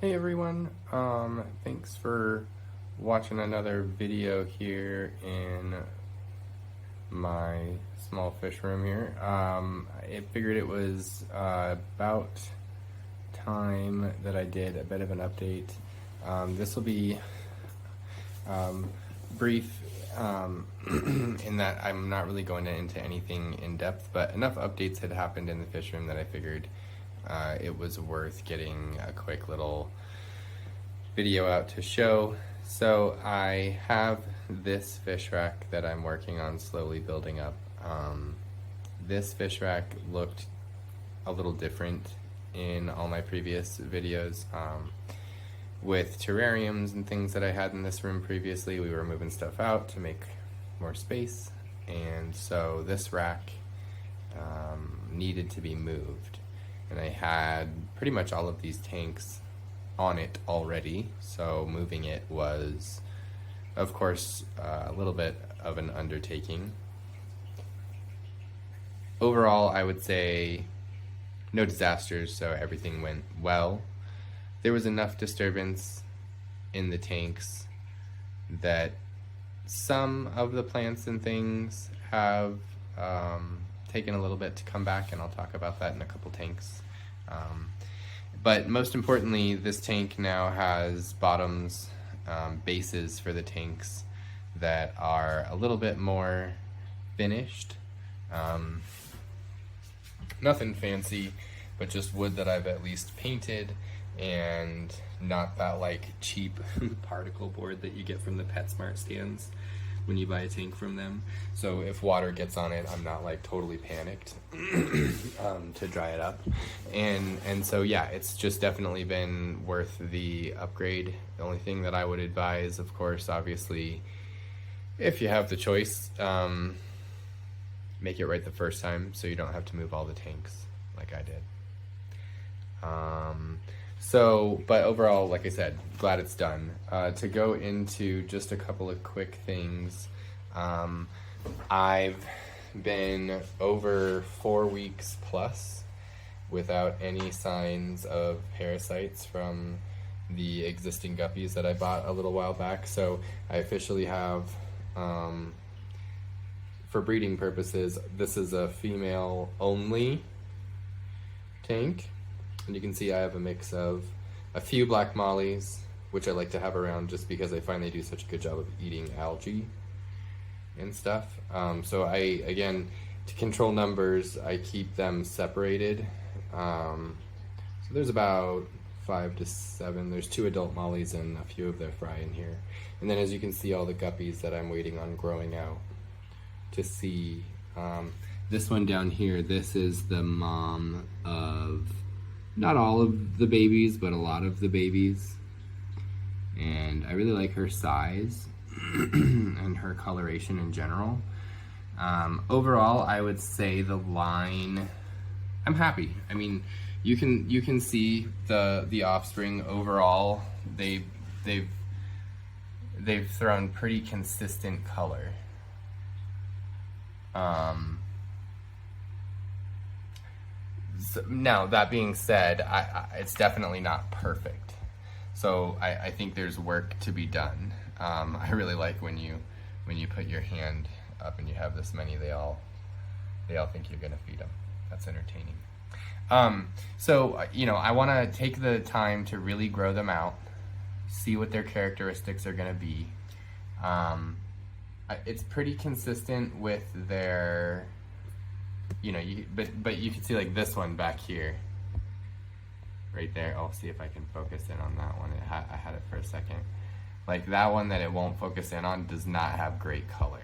Hey everyone, thanks for watching another video here in my small fish room here. I figured it was about time that I did a bit of an update. This will be brief in that I'm not really going into anything in depth, but enough updates had happened in the fish room that I figured it was worth getting a quick little video out to show. So I have this fish rack that I'm working on slowly building up. This fish rack looked a little different in all my previous videos. With terrariums and things that I had in this room previously, we were moving stuff out to make more space, and so this rack needed to be moved. And I had pretty much all of these tanks on it already, so moving it was, of course, a little bit of an undertaking. Overall, I would say no disasters, so everything went well. There was enough disturbance in the tanks that some of the plants and things have taken a little bit to come back, and I'll talk about that in a couple tanks. But most importantly, this tank now has bottoms, bases for the tanks that are a little bit more finished. Nothing fancy, but just wood that I've at least painted, and not that like cheap particle board that you get from the PetSmart stands when you buy a tank from them. So if water gets on it, I'm not like totally panicked to dry it up. And so yeah, it's just definitely been worth the upgrade. The only thing that I would advise, of course, obviously, if you have the choice, make it right the first time so you don't have to move all the tanks like I did. But overall, like I said, glad it's done. To go into just a couple of quick things, I've been over 4 weeks plus without any signs of parasites from the existing guppies that I bought a little while back. So I officially have, for breeding purposes, this is a female only tank. And you can see I have a mix of a few black mollies, which I like to have around just because I find they do such a good job of eating algae and stuff. So again, to control numbers, I keep them separated. So there's about 5 to 7. There's 2 adult mollies and a few of their fry in here. And then as you can see, all the guppies that I'm waiting on growing out to see. This one down here, this is the mom of not all of the babies, but a lot of the babies. And I really like her size and her coloration in general. Overall, I would say the line, I'm happy. I mean, you can see the offspring overall. They've thrown pretty consistent color. So now, that being said, it's definitely not perfect. So I think there's work to be done. I really like when you put your hand up and you have this many, they all think you're gonna feed them. That's entertaining. So I want to take the time to really grow them out, see what their characteristics are gonna be. It's pretty consistent with their, but you can see like this one back here, right there. I'll see if I can focus in on that one. I had it for a second. Like that one that it won't focus in on does not have great color,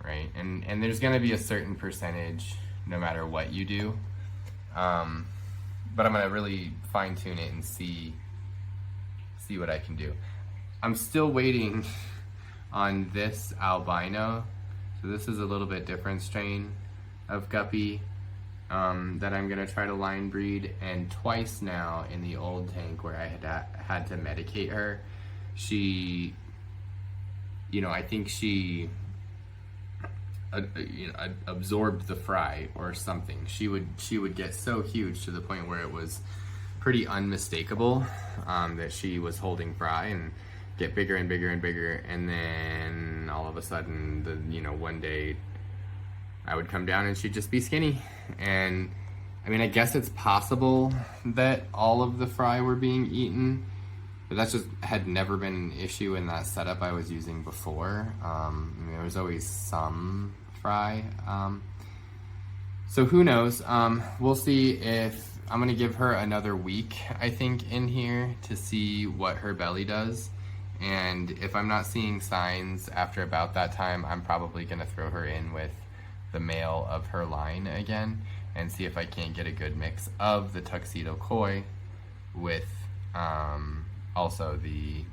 right? And there's gonna be a certain percentage no matter what you do. But I'm gonna really fine tune it and see what I can do. I'm still waiting on this albino. So this is a little bit different strain of guppy that I'm gonna try to line breed. And twice now in the old tank where I had to medicate her, she, I think she absorbed the fry or something. She would get so huge to the point where it was pretty unmistakable that she was holding fry and get bigger and bigger and bigger, and then all of a sudden, one day I would come down and she'd just be skinny. And I mean, I guess it's possible that all of the fry were being eaten, but that just had never been an issue in that setup I was using before. I mean, there was always some fry. So who knows? We'll see if I'm gonna give her another week, I think, in here to see what her belly does. And if I'm not seeing signs after about that time, I'm probably gonna throw her in with the male of her line again and see if I can't get a good mix of the tuxedo koi with also the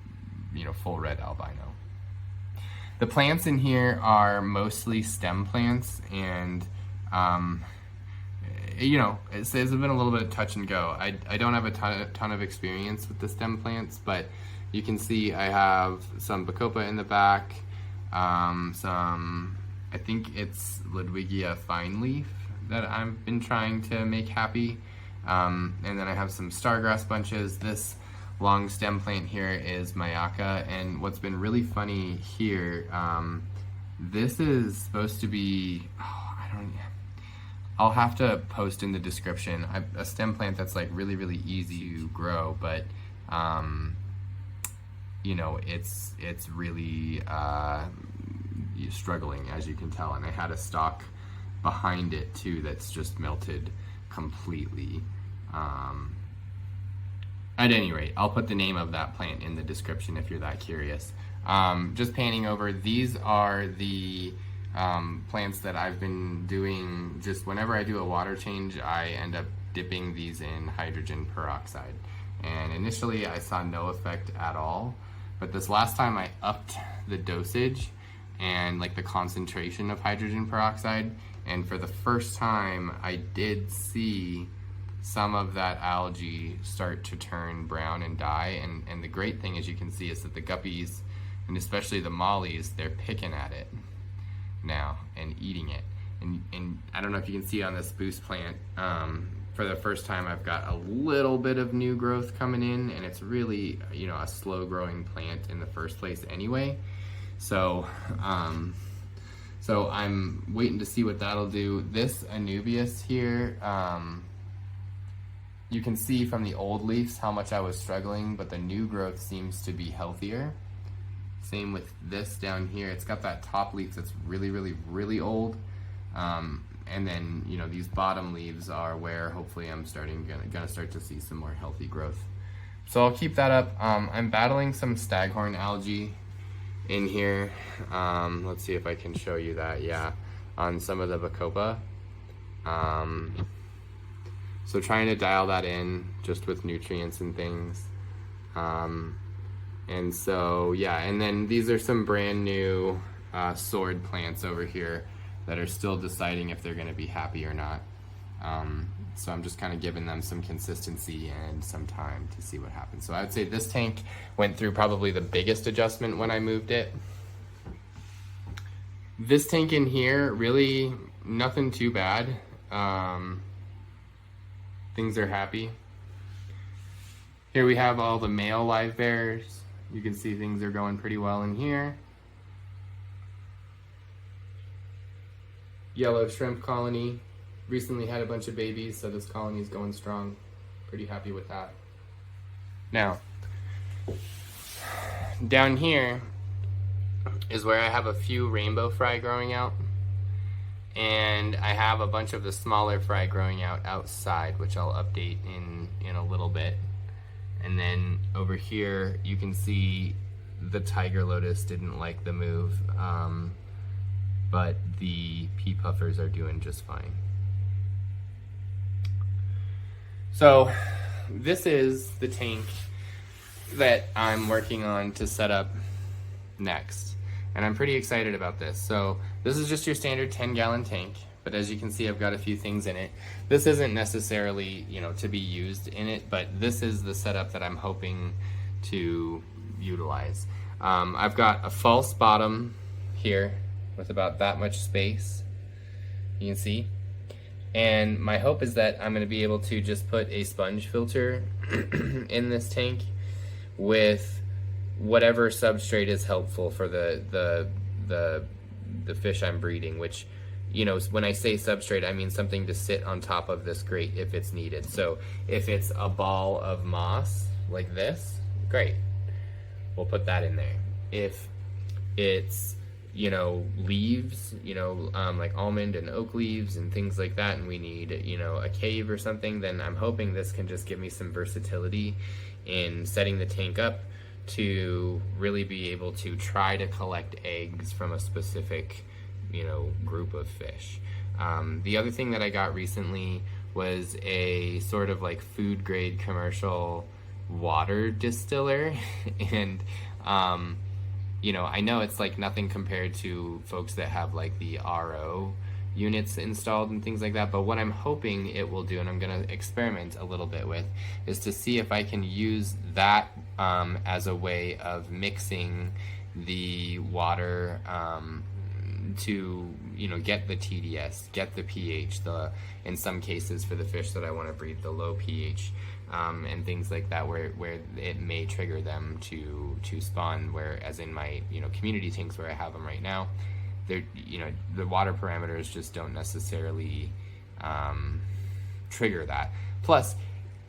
full red albino. The plants in here are mostly stem plants, and it's been a little bit of touch and go. I don't have a ton of experience with the stem plants, but you can see I have some bacopa in the back, some, I think it's Ludwigia fine leaf that I've been trying to make happy, and then I have some stargrass bunches. This long stem plant here is Mayaka, and what's been really funny here, this is supposed to be, I'll have to post in the description a stem plant that's like really, really easy to grow, but it's really struggling, as you can tell. And I had a stalk behind it too that's just melted completely. At any rate, I'll put the name of that plant in the description if you're that curious. Just panning over, these are the plants that I've been doing. Just whenever I do a water change, I end up dipping these in hydrogen peroxide. And initially I saw no effect at all, but this last time I upped the dosage and like the concentration of hydrogen peroxide, and for the first time I did see some of that algae start to turn brown and die. And the great thing, as you can see, is that the guppies, and especially the mollies, they're picking at it now and eating it. And I don't know if you can see on this boost plant, for the first time I've got a little bit of new growth coming in, and it's really a slow growing plant in the first place anyway. So I'm waiting to see what that'll do. This Anubias here, you can see from the old leaves how much I was struggling, but the new growth seems to be healthier. Same with this down here. It's got that top leaf that's really, really, really old. And then, these bottom leaves are where hopefully I'm gonna start to see some more healthy growth. So I'll keep that up. I'm battling some staghorn algae in here. Let's see if I can show you that. Yeah, on some of the bacopa. So trying to dial that in just with nutrients and things. And so, yeah, and then these are some brand new sword plants over here that are still deciding if they're gonna be happy or not. So I'm just kind of giving them some consistency and some time to see what happens. So I would say this tank went through probably the biggest adjustment when I moved it. This tank in here, really nothing too bad. Things are happy. Here we have all the male live bears. You can see things are going pretty well in here. Yellow shrimp colony. Recently had a bunch of babies, so this colony is going strong. Pretty happy with that. Now, down here is where I have a few rainbow fry growing out. And I have a bunch of the smaller fry growing out outside, which I'll update in a little bit. And then over here, you can see the tiger lotus didn't like the move, but the pea puffers are doing just fine. So this is the tank that I'm working on to set up next. And I'm pretty excited about this. So this is just your standard 10-gallon tank, but as you can see, I've got a few things in it. This isn't necessarily, to be used in it, but this is the setup that I'm hoping to utilize. I've got a false bottom here with about that much space, you can see. And my hope is that I'm going to be able to just put a sponge filter in this tank with whatever substrate is helpful for the fish I'm breeding, which, you know, when I say substrate, I mean something to sit on top of this grate if it's needed. So if it's a ball of moss like this, great, we'll put that in there. If it's, you know, leaves, you know, like almond and oak leaves and things like that, and we need, you know, a cave or something, then I'm hoping this can just give me some versatility in setting the tank up to really be able to try to collect eggs from a specific, you know, group of fish. The other thing that I got recently was a sort of like food grade commercial water distiller. And you know, I know it's like nothing compared to folks that have like the RO units installed and things like that, but what I'm hoping it will do, and I'm going to experiment a little bit with, is to see if I can use that as a way of mixing the water to, you know, get the TDS, get the pH, in some cases for the fish that I want to breed, the low pH, and things like that, where it may trigger them to spawn, whereas in my, you know, community tanks where I have them right now, they're, you know, the water parameters just don't necessarily trigger that. Plus,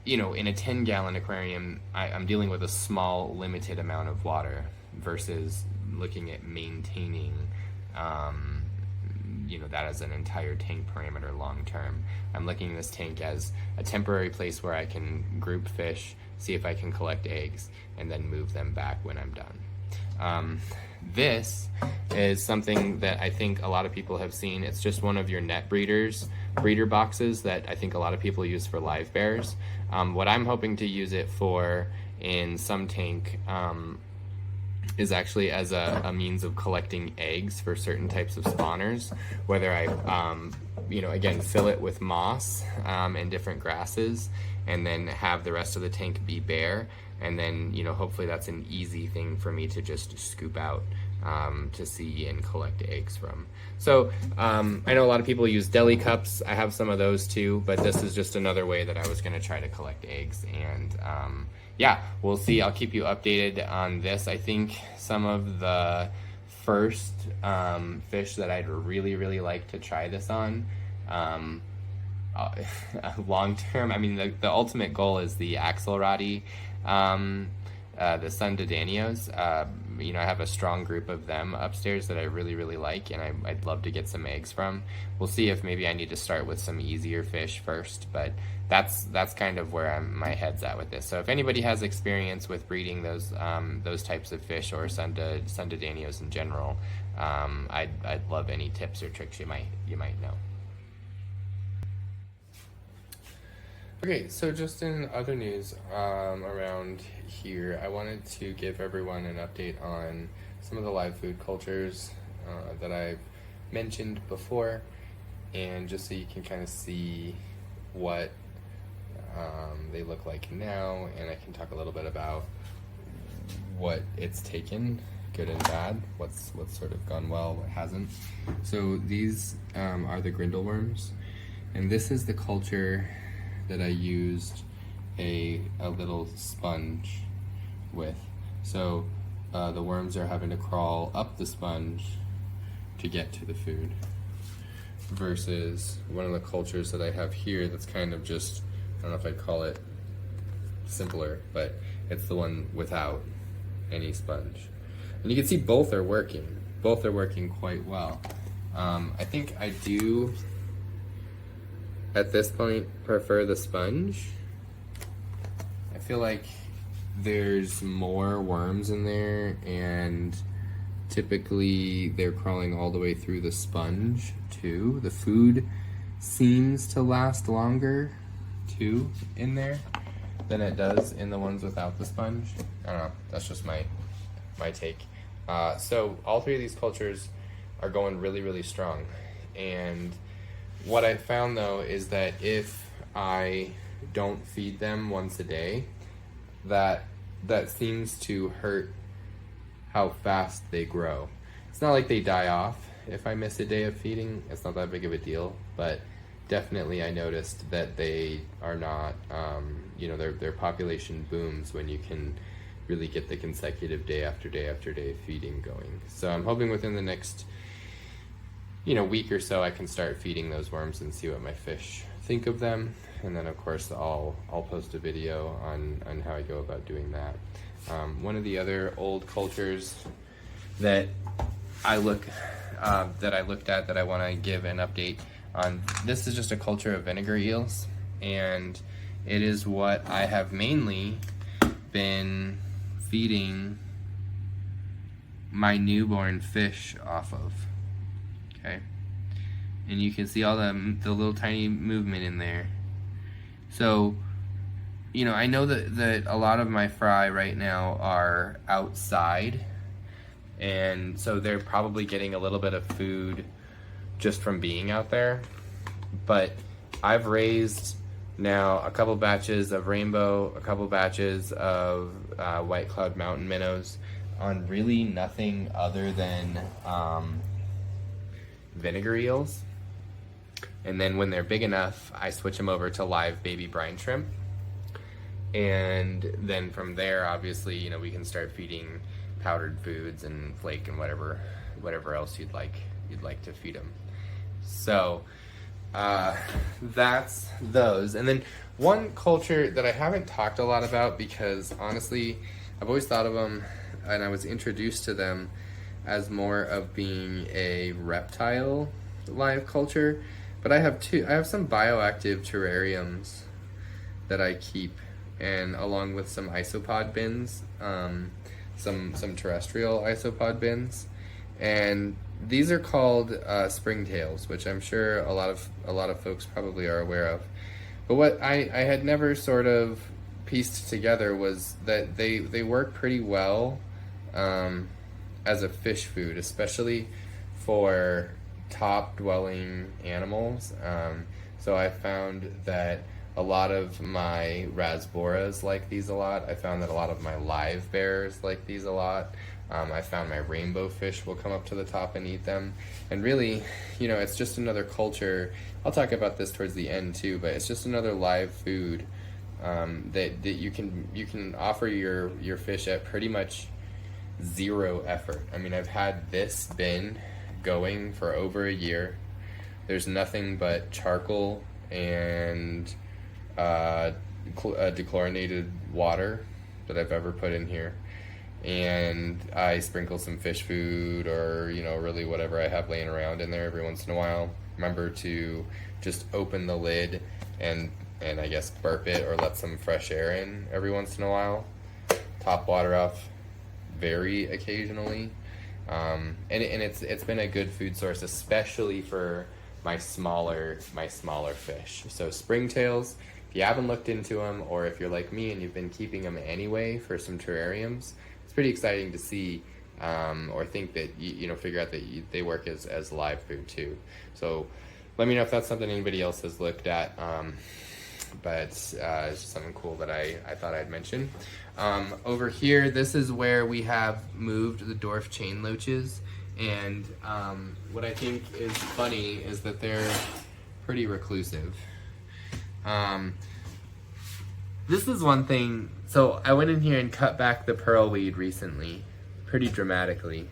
you know, in a 10-gallon aquarium, I'm dealing with a small, limited amount of water versus looking at maintaining, you know, that as an entire tank parameter long term. I'm looking at this tank as a temporary place where I can group fish, see if I can collect eggs, and then move them back when I'm done. This is something that I think a lot of people have seen. It's just one of your net breeder boxes that I think a lot of people use for live bears. What I'm hoping to use it for in some tank is actually as a means of collecting eggs for certain types of spawners, whether I, you know, again, fill it with moss and different grasses, and then have the rest of the tank be bare. And then, you know, hopefully that's an easy thing for me to just scoop out to see and collect eggs from. So I know a lot of people use deli cups. I have some of those too, but this is just another way that I was going to try to collect eggs. And yeah, we'll see. I'll keep you updated on this. I think some of the first fish that I'd really like to try this on, long term, I mean, the ultimate goal is the Axelradi, the Sundadanios. You know, I have a strong group of them upstairs that I really like, and I'd love to get some eggs from. We'll see if maybe I need to start with some easier fish first, but that's kind of where my head's at with this. So if anybody has experience with breeding those types of fish, or Sundadanios in general, I'd love any tips or tricks you might know. Okay, so just in other news around here, I wanted to give everyone an update on some of the live food cultures that I've mentioned before, and just so you can kind of see what they look like now, and I can talk a little bit about what it's taken, good and bad, what's sort of gone well, what hasn't. So these are the grindle worms, and this is the culture that I used a little sponge with. So the worms are having to crawl up the sponge to get to the food, versus one of the cultures that I have here that's kind of just, I don't know if I'd call it simpler, but it's the one without any sponge. And you can see both are working quite well. I think I do, at this point, prefer the sponge. I feel like there's more worms in there, and typically they're crawling all the way through the sponge too. The food seems to last longer too in there than it does in the ones without the sponge. I don't know, that's just my take. So all three of these cultures are going really strong, and what I found though is that if I don't feed them once a day, that seems to hurt how fast they grow. It's not like they die off if I miss a day of feeding. It's not that big of a deal, but definitely I noticed that they are not, their population booms when you can really get the consecutive day after day after day feeding going. So I'm hoping within the next, week or so I can start feeding those worms and see what my fish think of them. And then of course I'll post a video on how I go about doing that. One of the other old cultures that I looked at that I want to give an update on. This is just a culture of vinegar eels, and it is what I have mainly been feeding my newborn fish off of. Okay, and you can see all the little tiny movement in there. So, I know that a lot of my fry right now are outside, and so they're probably getting a little bit of food just from being out there. But I've raised now a couple batches of rainbow, a couple batches of white cloud mountain minnows on really nothing other than vinegar eels. And then when they're big enough, I switch them over to live baby brine shrimp. And then from there, obviously, we can start feeding powdered foods and flake and whatever else you'd like to feed them. So that's those. And then one culture that I haven't talked a lot about, because honestly I've always thought of them, and I was introduced to them as more of being a reptile live culture, but I have some bioactive terrariums that I keep, and along with some isopod bins, some terrestrial isopod bins, and these are called springtails, which I'm sure a lot of folks probably are aware of. But what I had never sort of pieced together was that they work pretty well as a fish food, especially for top dwelling animals. So I found that a lot of my rasboras like these a lot. I found that a lot of my live bears like these a lot. I found my rainbow fish will come up to the top and eat them. And really, it's just another culture. I'll talk about this towards the end too, but it's just another live food that you can offer your fish at pretty much zero effort. I mean, I've had this bin going for over a year. There's nothing but charcoal and dechlorinated water that I've ever put in here, and I sprinkle some fish food or really whatever I have laying around in there every once in a while. Remember to just open the lid and I guess burp it or let some fresh air in every once in a while. Top water off very occasionally, and it's been a good food source, especially for my smaller fish. So springtails, if you haven't looked into them, or if you're like me and you've been keeping them anyway for some terrariums, it's pretty exciting to see or think that figure out that they work as live food too. So let me know if that's something anybody else has looked at. But it's just something cool that I thought I'd mention. Over here, this is where we have moved the dwarf chain loaches, and what I think is funny is that they're pretty reclusive. This is one thing. So I went in here and cut back the pearlweed recently, pretty dramatically.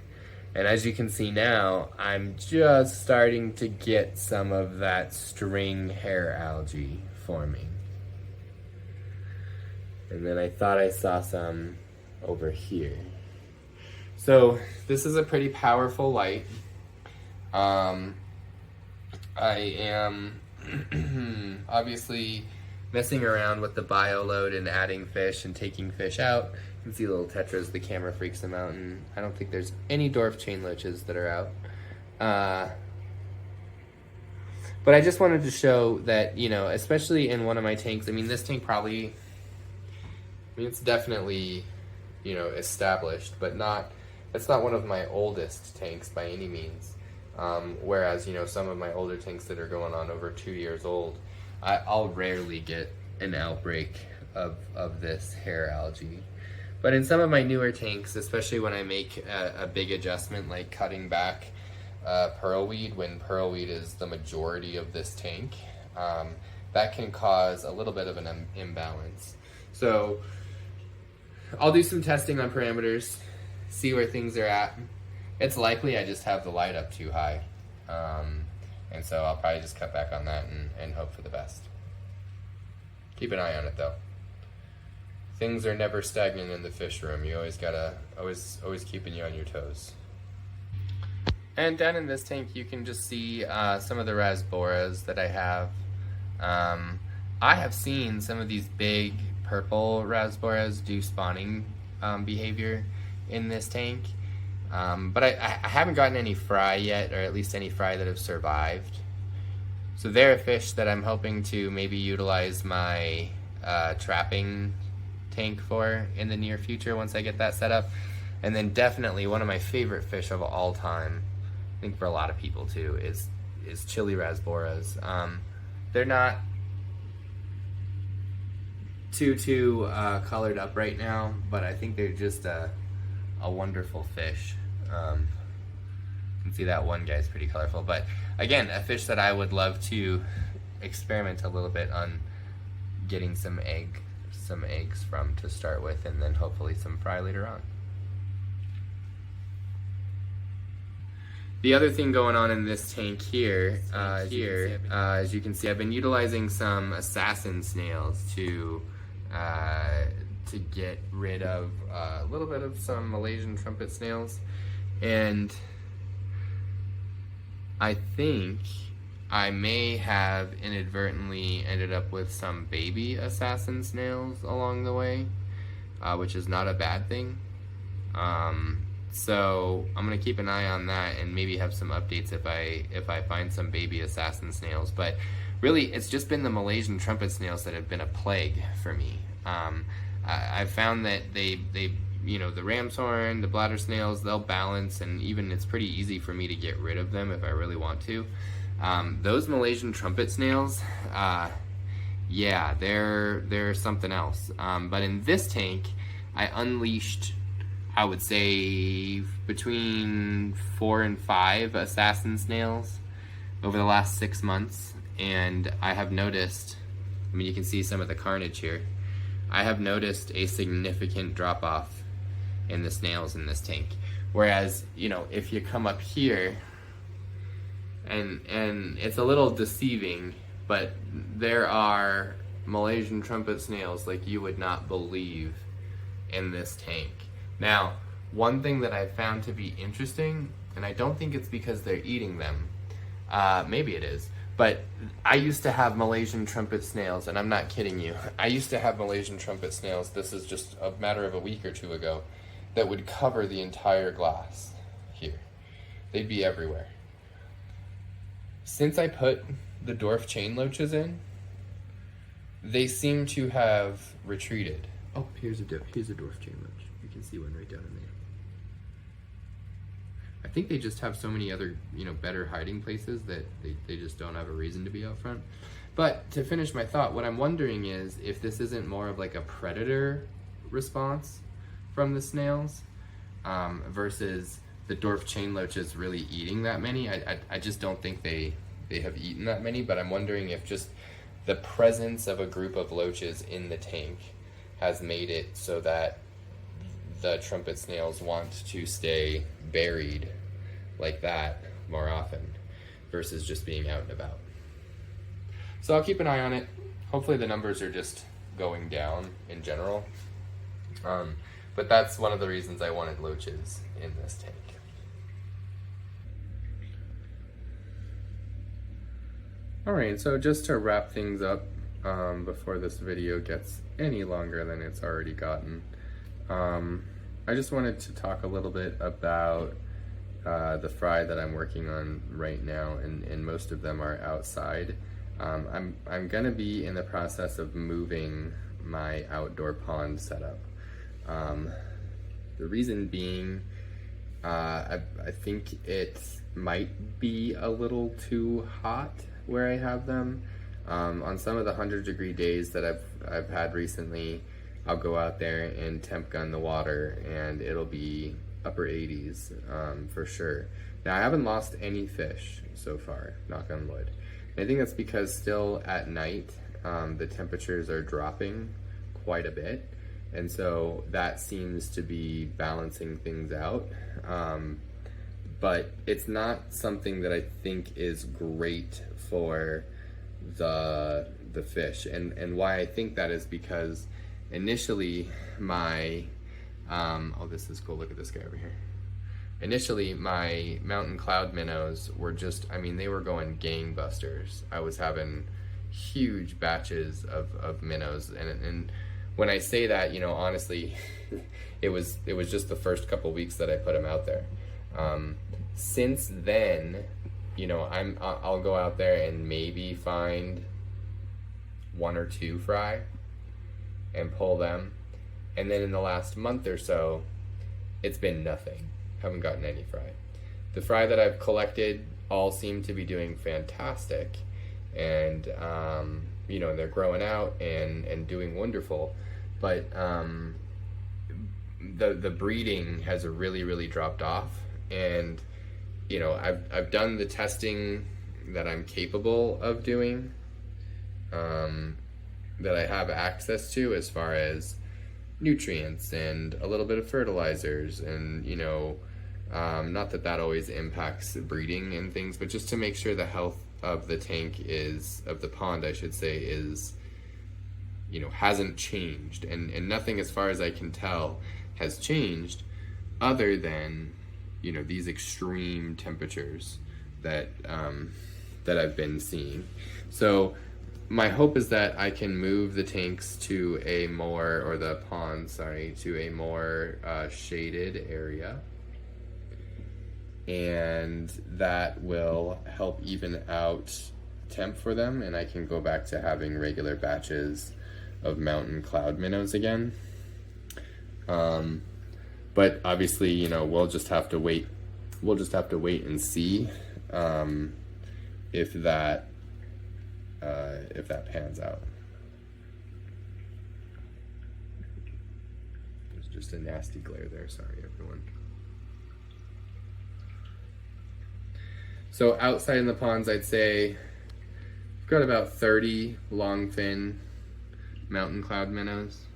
And as you can see now, I'm just starting to get some of that string hair algae forming. And then I thought I saw some over here. So this is a pretty powerful light. I am obviously messing around with the bio load and adding fish and taking fish out. You can see little tetras, the camera freaks them out, and I don't think there's any dwarf chain loaches that are out. But I just wanted to show that, especially in one of my tanks, I mean, this tank probably, it's definitely, established, but it's not one of my oldest tanks by any means. Whereas, some of my older tanks that are going on over 2 years old, I'll rarely get an outbreak of this hair algae. But in some of my newer tanks, especially when I make a big adjustment like cutting back pearlweed, when pearlweed is the majority of this tank, that can cause a little bit of an imbalance. So I'll do some testing on parameters, see where things are at. It's likely I just have the light up too high. And so I'll probably just cut back on that and hope for the best. Keep an eye on it though. Things are never stagnant in the fish room. You always gotta, always keeping you on your toes. And down in this tank, you can just see some of the rasboras that I have. I have seen some of these big purple rasboras do spawning behavior in this tank, but I haven't gotten any fry yet, or at least any fry that have survived. So they're a fish that I'm hoping to maybe utilize my trapping tank for in the near future once I get that set up. And then definitely one of my favorite fish of all time, I think for a lot of people too, is chili rasboras. They're not too colored up right now, but I think they're just a wonderful fish. You can see that one guy's pretty colorful, but again, a fish that I would love to experiment a little bit on getting some eggs from to start with, and then hopefully some fry later on. The other thing going on in this tank here, as you can see, I've been utilizing some assassin snails to get rid of a little bit of some Malaysian trumpet snails, and I think I may have inadvertently ended up with some baby assassin snails along the way, which is not a bad thing. So I'm gonna keep an eye on that and maybe have some updates if I find some baby assassin snails. But really, it's just been the Malaysian trumpet snails that have been a plague for me. I've found that they you know, the ram's horn, the bladder snails, they'll balance, and even it's pretty easy for me to get rid of them if I really want to. Those Malaysian trumpet snails, yeah, they're something else. But in this tank, I unleashed, I would say, between 4 and 5 assassin snails over the last 6 months, and I have noticed, I mean, you can see some of the carnage here. I have noticed a significant drop-off in the snails in this tank. Whereas, you know, if you come up here, and it's a little deceiving, but there are Malaysian trumpet snails like you would not believe in this tank. Now, one thing that I found to be interesting, and I don't think it's because they're eating them, maybe it is, but I used to have Malaysian trumpet snails, and I'm not kidding you, I used to have Malaysian trumpet snails, this is just a matter of a week or two ago, that would cover the entire glass here. They'd be everywhere. Since I put the dwarf chain loaches in, they seem to have retreated. Oh, here's a dwarf chain loach. You can see one right down in there. I think they just have so many other, you know, better hiding places that they just don't have a reason to be out front. But to finish my thought, what I'm wondering is if this isn't more of like a predator response from the snails versus the dwarf chain loaches really eating that many. I just don't think they have eaten that many, but I'm wondering if just the presence of a group of loaches in the tank has made it so that the trumpet snails want to stay buried like that more often versus just being out and about. So I'll keep an eye on it. Hopefully the numbers are just going down in general. But that's one of the reasons I wanted loaches in this tank. Alright, so just to wrap things up before this video gets any longer than it's already gotten, I just wanted to talk a little bit about the fry that I'm working on right now, and most of them are outside. I'm gonna be in the process of moving my outdoor pond setup. The reason being, I think it might be a little too hot where I have them. On some of the 100-degree days that I've had recently, I'll go out there and temp gun the water, and it'll be upper 80s for sure. Now, I haven't lost any fish so far, knock on wood, I think that's because still at night, the temperatures are dropping quite a bit. And so that seems to be balancing things out. But it's not something that I think is great for the fish. And why I think that is because initially my, oh, this is cool. Look at this guy over here. Initially, my mountain cloud minnows were just, I mean, they were going gangbusters. I was having huge batches of minnows. And when I say that, you know, honestly, it was just the first couple weeks that I put them out there. Since then, you know, I'll go out there and maybe find 1 or 2 fry and pull them. And then in the last month or so, it's been nothing. Haven't gotten any fry. The fry that I've collected all seem to be doing fantastic, and you know, they're growing out and doing wonderful. But the breeding has really dropped off, and you know, I've done the testing that I'm capable of doing, that I have access to as far as nutrients and a little bit of fertilizers, and you know, not that always impacts breeding and things, but just to make sure the health of the tank of the pond, I should say, is, you know, hasn't changed, and nothing as far as I can tell has changed, other than, you know, these extreme temperatures that I've been seeing. So my hope is that I can move the tanks to a more, or the pond, sorry, to a more shaded area, and that will help even out temp for them, and I can go back to having regular batches of mountain cloud minnows again. But obviously, you know, we'll just have to wait and see if that pans out. There's just a nasty glare there, sorry everyone. So outside in the ponds, I'd say I've got about 30 longfin mountain cloud minnows,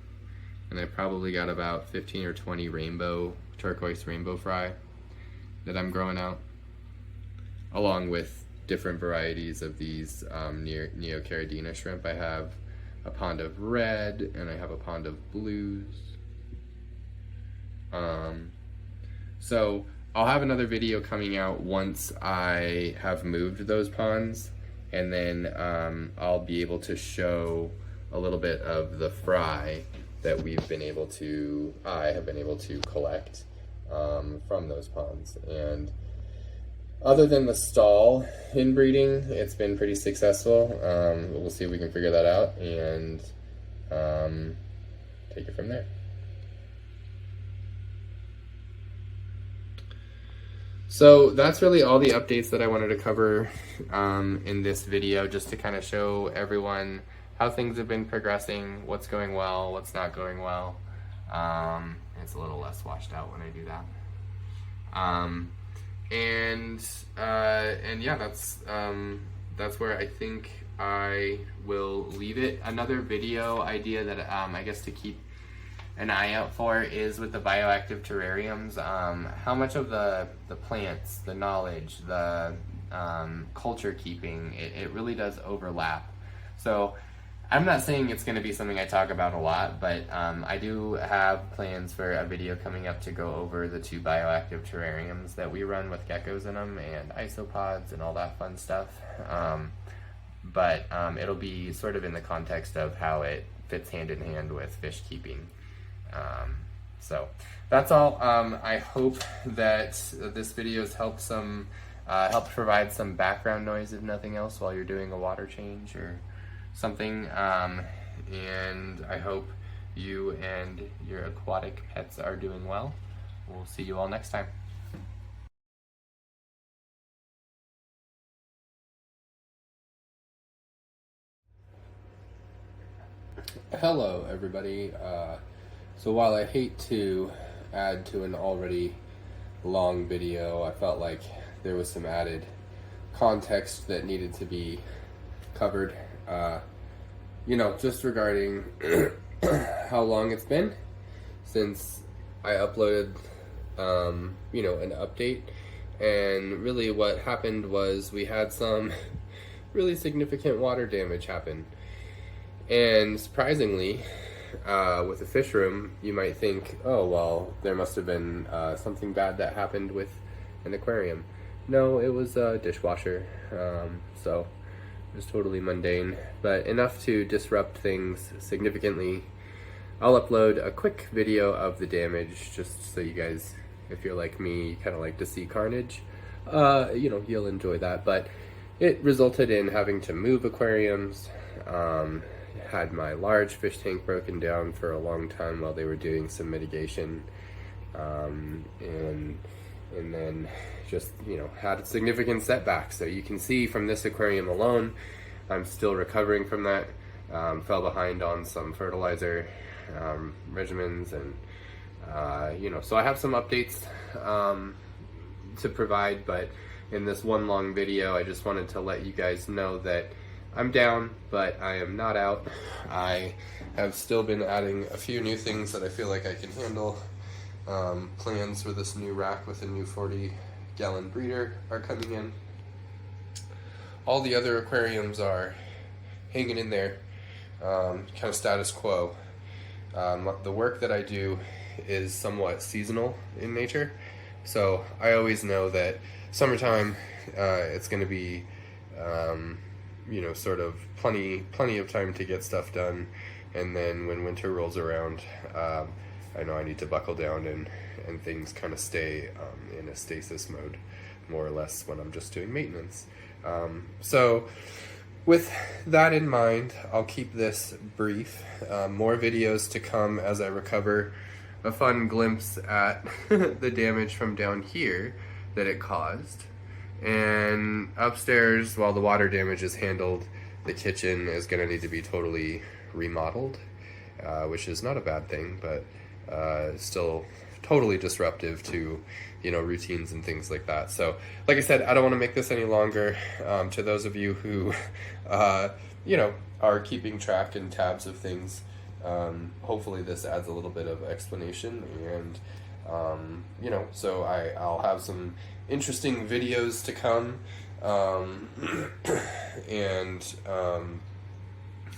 and I've probably got about 15 or 20 turquoise rainbow fry that I'm growing out, along with different varieties of these Neocaridina shrimp. I have a pond of red, and I have a pond of blues. So I'll have another video coming out once I have moved those ponds, and then I'll be able to show a little bit of the fry that I have been able to collect from those ponds. And other than the stall inbreeding, it's been pretty successful. We'll see if we can figure that out and take it from there. So that's really all the updates that I wanted to cover in this video, just to kind of show everyone how things have been progressing, what's going well, what's not going well. It's a little less washed out when I do that. And yeah, that's where I think I will leave it. Another video idea that I guess to keep an eye out for is with the bioactive terrariums, how much of the plants, the knowledge, the culture keeping, it really does overlap. So I'm not saying it's going to be something I talk about a lot, but I do have plans for a video coming up to go over the 2 bioactive terrariums that we run with geckos in them and isopods and all that fun stuff. But it'll be sort of in the context of how it fits hand in hand with fish keeping. So that's all. I hope that this video has helped provide some background noise, if nothing else, while you're doing a water change or something. And I hope you and your aquatic pets are doing well. We'll see you all next time. Hello everybody. So while I hate to add to an already long video, I felt like there was some added context that needed to be covered, just regarding how long it's been since I uploaded, an update. And really what happened was we had some really significant water damage happen. And surprisingly, with the fish room, you might think, oh, well, there must have been something bad that happened with an aquarium. No, it was a dishwasher, so it was totally mundane, but enough to disrupt things significantly. I'll upload a quick video of the damage, just so you guys, if you're like me, you kind of like to see carnage, you'll enjoy that. But it resulted in having to move aquariums, had my large fish tank broken down for a long time while they were doing some mitigation, and then just, had significant setbacks. So you can see from this aquarium alone, I'm still recovering from that. Fell behind on some fertilizer regimens, and so I have some updates to provide, but in this one long video, I just wanted to let you guys know that I'm down, but I am not out. I have still been adding a few new things that I feel like I can handle. Plans for this new rack with a new 40-gallon breeder are coming in. All the other aquariums are hanging in there, kind of status quo. The work that I do is somewhat seasonal in nature, so I always know that summertime it's going to be sort of plenty of time to get stuff done, and then when winter rolls around, I know I need to buckle down and things kind of stay in a stasis mode, more or less, when I'm just doing maintenance. So with that in mind, I'll keep this brief. More videos to come as I recover. A fun glimpse at the damage from down here that it caused. And upstairs, while the water damage is handled, the kitchen is going to need to be totally remodeled, which is not a bad thing, but still totally disruptive to routines and things like that. So like I said, I don't want to make this any longer. To those of you who are keeping track and tabs of things, hopefully this adds a little bit of explanation, and so I'll have some interesting videos to come, and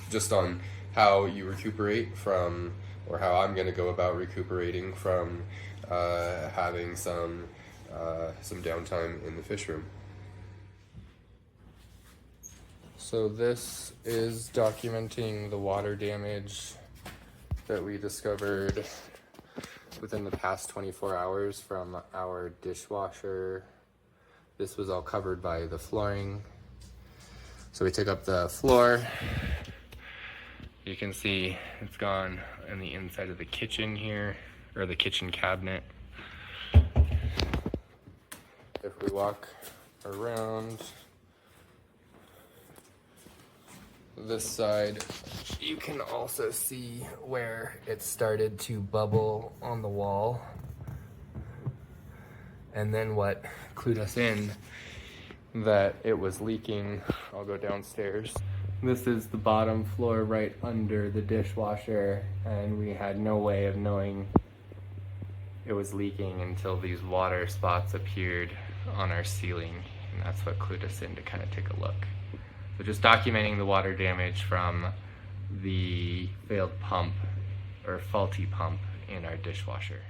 just on how you recuperate from, or how I'm going to go about recuperating from having some downtime in the fish room. So this is documenting the water damage that we discovered within the past 24 hours from our dishwasher. This was all covered by the flooring. So we took up the floor. You can see it's gone in the inside of the kitchen here, or the kitchen cabinet. If we walk around this side, you can also see where it started to bubble on the wall. And then what clued us in that it was leaking. I'll go downstairs. This is the bottom floor right under the dishwasher, and we had no way of knowing it was leaking until these water spots appeared on our ceiling, and that's what clued us in to kind of take a look. So just documenting the water damage from the failed pump, or faulty pump, in our dishwasher.